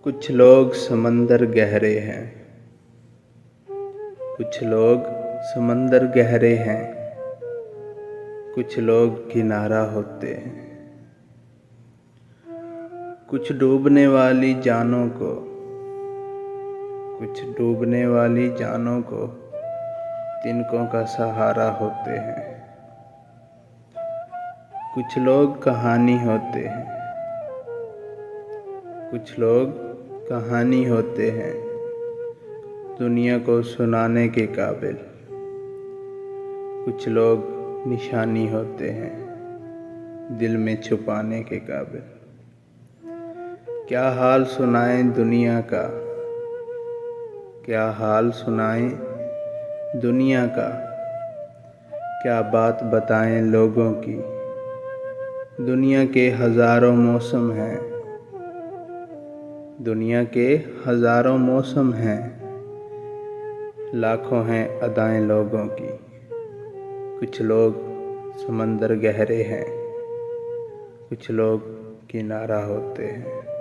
कुछ लोग समंदर गहरे हैं, कुछ लोग समंदर गहरे हैं, कुछ लोग किनारा होते हैं। कुछ डूबने वाली जानों को, कुछ डूबने वाली जानों को तिनकों का सहारा होते हैं। कुछ लोग कहानी होते हैं, कुछ लोग कहानी होते हैं, दुनिया को सुनाने के काबिल। कुछ लोग निशानी होते हैं, दिल में छुपाने के काबिल। क्या हाल सुनाएं दुनिया का, क्या हाल सुनाएं दुनिया का, क्या बात बताएं लोगों की। दुनिया के हज़ारों मौसम हैं, दुनिया के हज़ारों मौसम हैं, लाखों हैं अदाएं लोगों की। कुछ लोग समंदर गहरे हैं, कुछ लोग किनारा होते हैं।